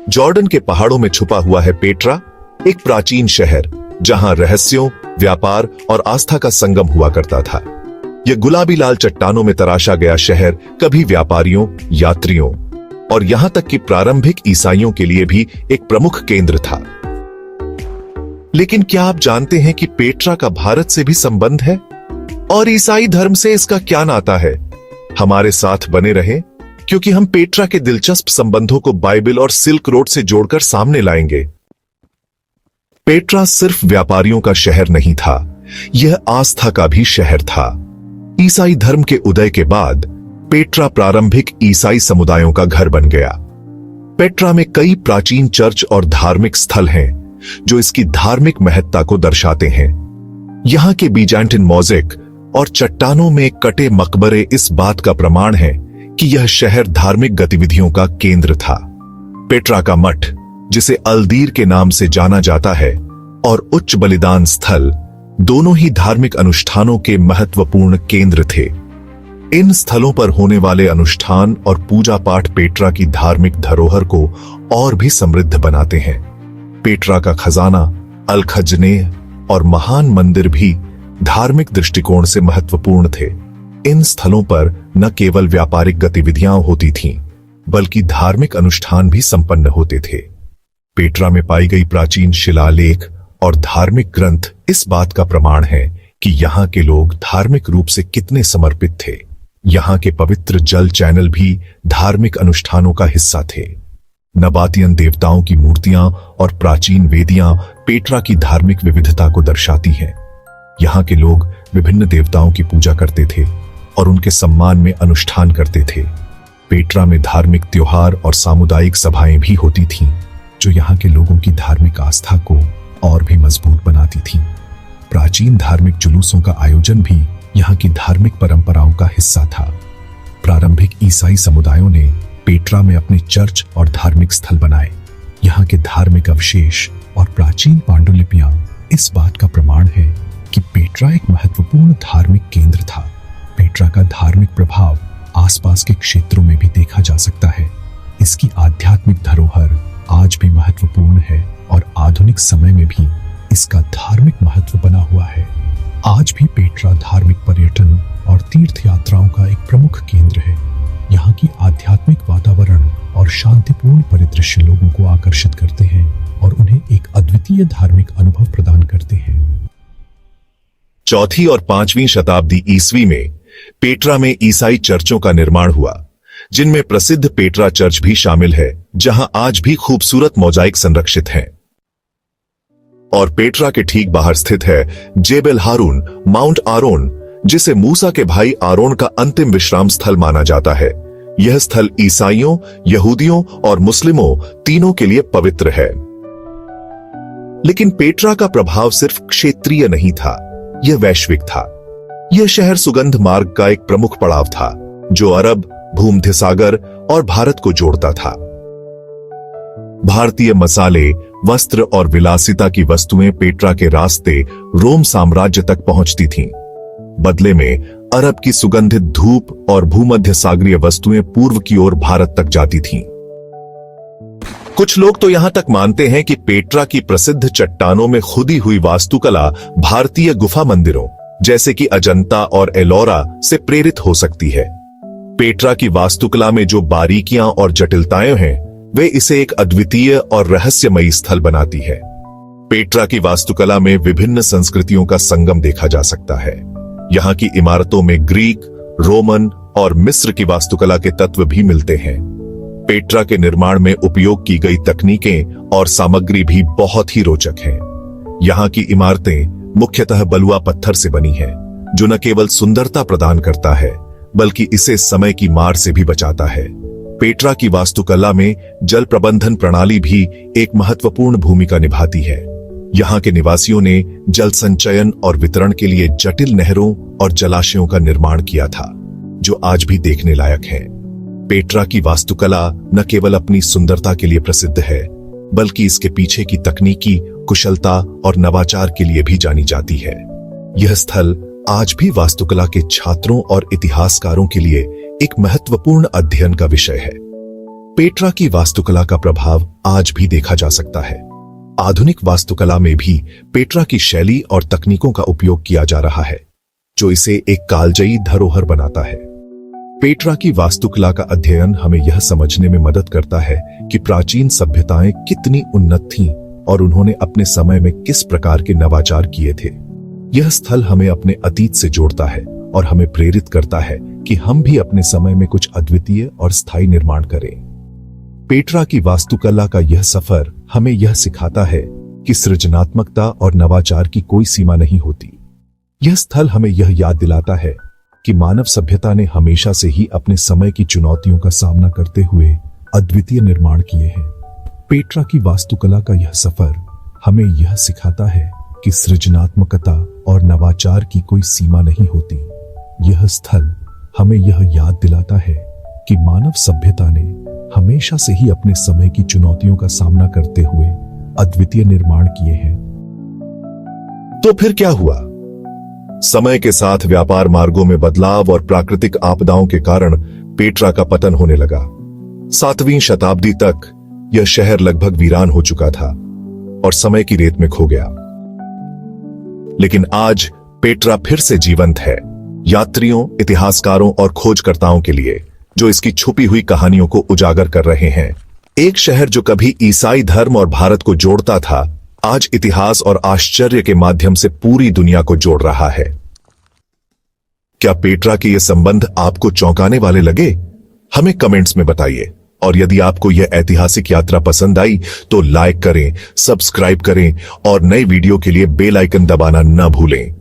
Jordan के पहाड़ों में छुपा हुआ है पेट्रा, एक प्राचीन शहर जहां रहस्यों, व्यापार और आस्था का संगम हुआ करता था। यह गुलाबी लाल चट्टानों में तराशा गया शहर कभी व्यापारियों, यात्रियों और यहां तक कि प्रारंभिक ईसाइयों के लिए भी एक प्रमुख केंद्र था। लेकिन क्या आप जानते हैं कि पेट्रा का भारत से भी संबंध है? और ईसाई धर्म से इसका क्या नाता है? हमारे साथ बने रहें, क्योंकि हम पेट्रा के दिलचस्प संबंधों को बाइबल और सिल्क रोड से जोड़कर सामने लाएंगे। पेट्रा सिर्फ व्यापारियों का शहर नहीं था, यह आस्था का भी शहर था। ईसाई धर्म के उदय के बाद पेट्रा प्रारंभिक ईसाई समुदायों का घर बन गया। पेट्रा में कई प्राचीन चर्च और धार्मिक स्थल हैं जो इसकी धार्मिक महत्ता को दर्शाते हैं। यहां के बीजांटिन मोज़ेक और चट्टानों में कटे मकबरे इस बात का प्रमाण है कि यह शहर धार्मिक गतिविधियों का केंद्र था। पेट्रा का मठ, जिसे अल्दीर के नाम से जाना जाता है, और उच्च बलिदान स्थल दोनों ही धार्मिक अनुष्ठानों के महत्वपूर्ण केंद्र थे। इन स्थलों पर होने वाले अनुष्ठान और पूजा पाठ पेट्रा की धार्मिक धरोहर को और भी समृद्ध बनाते हैं। पेट्रा का खजाना, अल खजनेह और महान मंदिर भी धार्मिक दृष्टिकोण से महत्वपूर्ण थे। इन स्थलों पर न केवल व्यापारिक गतिविधियां होती थीं, बल्कि धार्मिक अनुष्ठान भी संपन्न होते थे। पेट्रा में पाई गई प्राचीन शिलालेख और धार्मिक ग्रंथ इस बात का प्रमाण है कि यहाँ के लोग धार्मिक रूप से कितने समर्पित थे। यहाँ के पवित्र जल चैनल भी धार्मिक अनुष्ठानों का हिस्सा थे। नबातियन देवताओं की मूर्तियां और प्राचीन वेदियां पेट्रा की धार्मिक विविधता को दर्शाती हैं। यहाँ के लोग विभिन्न देवताओं की पूजा करते थे और उनके सम्मान में अनुष्ठान करते थे। पेट्रा में धार्मिक त्योहार और सामुदायिक सभाएं भी होती थीं, जो यहाँ के लोगों की धार्मिक आस्था को और भी मजबूत बनाती थीं। प्राचीन धार्मिक जुलूसों का आयोजन भी यहाँ की धार्मिक परंपराओं का हिस्सा था। प्रारंभिक ईसाई समुदायों ने पेट्रा में अपने चर्च और धार्मिक स्थल बनाए। यहाँ के धार्मिक अवशेष और प्राचीन पांडुलिपियां इस बात का प्रमाण है कि पेट्रा एक महत्वपूर्ण धार्मिक केंद्र था। पेट्रा का धार्मिक प्रभाव आसपास के क्षेत्रों में भी देखा जा सकता है। इसकी आध्यात्मिक धरोहर आज भी महत्वपूर्ण है और आधुनिक समय में भी इसका धार्मिक महत्व बना हुआ है। आज भी पेट्रा धार्मिक पर्यटन और तीर्थ यात्राओं का एक प्रमुख केंद्र है। यहाँ की आध्यात्मिक वातावरण और शांतिपूर्ण परिदृश्य लोगों को आकर्षित करते हैं और उन्हें एक अद्वितीय धार्मिक अनुभव प्रदान करते हैं। चौथी और 5वीं शताब्दी ईस्वी में पेट्रा में ईसाई चर्चों का निर्माण हुआ, जिनमें प्रसिद्ध पेट्रा चर्च भी शामिल है, जहां आज भी खूबसूरत मोजाइक संरक्षित हैं। और पेट्रा के ठीक बाहर स्थित है जेबेल हारून, माउंट आरोन, जिसे मूसा के भाई आरोन का अंतिम विश्राम स्थल माना जाता है। यह स्थल ईसाइयों, यहूदियों और मुस्लिमों तीनों के लिए पवित्र है। लेकिन पेट्रा का प्रभाव सिर्फ क्षेत्रीय नहीं था, यह वैश्विक था। यह शहर सुगंध मार्ग का एक प्रमुख पड़ाव था, जो अरब, भूमध्य सागर और भारत को जोड़ता था। भारतीय मसाले, वस्त्र और विलासिता की वस्तुएं पेट्रा के रास्ते रोम साम्राज्य तक पहुंचती थीं। बदले में अरब की सुगंधित धूप और भूमध्य सागरीय वस्तुएं पूर्व की ओर भारत तक जाती थीं। कुछ लोग तो यहां तक मानते हैं कि पेट्रा की प्रसिद्ध चट्टानों में खुदी हुई वास्तुकला भारतीय गुफा मंदिरों जैसे कि अजंता और एलोरा से प्रेरित हो सकती है। पेट्रा की वास्तुकला में जो बारीकियां और जटिलताएं हैं, वे इसे एक अद्वितीय और रहस्यमयी स्थल बनाती है। पेट्रा की वास्तुकला में विभिन्न संस्कृतियों का संगम देखा जा सकता है। यहाँ की इमारतों में ग्रीक, रोमन और मिस्र की वास्तुकला के तत्व भी मिलते हैं। पेट्रा के निर्माण में उपयोग की गई तकनीकें और सामग्री भी बहुत ही रोचक हैं। यहाँ की इमारतें मुख्यतः बलुआ पत्थर से बनी हैं, जो न केवल सुंदरता प्रदान करता है, बल्कि इसे समय की मार से भी बचाता है। पेट्रा की वास्तुकला में जल प्रबंधन प्रणाली भी एक महत्वपूर्ण भूमिका निभाती है। यहाँ के निवासियों ने जल संचयन और वितरण के लिए जटिल नहरों और जलाशयों का निर्माण किया था, जो आज भी देखने लायक है। पेट्रा की वास्तुकला न केवल अपनी सुंदरता के लिए प्रसिद्ध है, बल्कि इसके पीछे की तकनीकी कुशलता और नवाचार के लिए भी जानी जाती है। यह स्थल आज भी वास्तुकला के छात्रों और इतिहासकारों के लिए एक महत्वपूर्ण अध्ययन का विषय है। पेट्रा की वास्तुकला का प्रभाव आज भी देखा जा सकता है। आधुनिक वास्तुकला में भी पेट्रा की शैली और तकनीकों का उपयोग किया जा रहा है, जो इसे एक कालजयी धरोहर बनाता है। पेट्रा की वास्तुकला का अध्ययन हमें यह समझने में मदद करता है कि प्राचीन सभ्यताएं कितनी उन्नत थीं और उन्होंने अपने समय में किस प्रकार के नवाचार किए थे। यह स्थल हमें अपने अतीत से जोड़ता है और हमें प्रेरित करता है कि हम भी अपने समय में कुछ अद्वितीय और स्थायी निर्माण करें। पेट्रा की वास्तुकला का यह सफर हमें यह सिखाता है कि सृजनात्मकता और नवाचार की कोई सीमा नहीं होती। यह स्थल हमें यह याद दिलाता है कि मानव सभ्यता ने हमेशा से ही अपने समय की चुनौतियों का सामना करते हुए अद्वितीय निर्माण किए हैं। पेट्रा की वास्तुकला का यह सफर हमें यह सिखाता है कि सृजनात्मकता और नवाचार की कोई सीमा नहीं होती। यह स्थल हमें यह याद दिलाता है कि मानव सभ्यता ने हमेशा से ही अपने समय की चुनौतियों का सामना करते हुए अद्वितीय निर्माण किए हैं। तो फिर क्या हुआ? समय के साथ व्यापार मार्गों में बदलाव और प्राकृतिक आपदाओं के कारण पेट्रा का पतन होने लगा। 7वीं शताब्दी तक यह शहर लगभग वीरान हो चुका था और समय की रेत में खो गया। लेकिन आज पेट्रा फिर से जीवंत है, यात्रियों, इतिहासकारों और खोजकर्ताओं के लिए, जो इसकी छुपी हुई कहानियों को उजागर कर रहे हैं। एक शहर जो कभी ईसाई धर्म और भारत को जोड़ता था, आज इतिहास और आश्चर्य के माध्यम से पूरी दुनिया को जोड़ रहा है। क्या पेट्रा के ये संबंध आपको चौंकाने वाले लगे? हमें कमेंट्स में बताइए। और यदि आपको यह ऐतिहासिक यात्रा पसंद आई तो लाइक करें, सब्सक्राइब करें और नई वीडियो के लिए बेल आइकन दबाना न भूलें।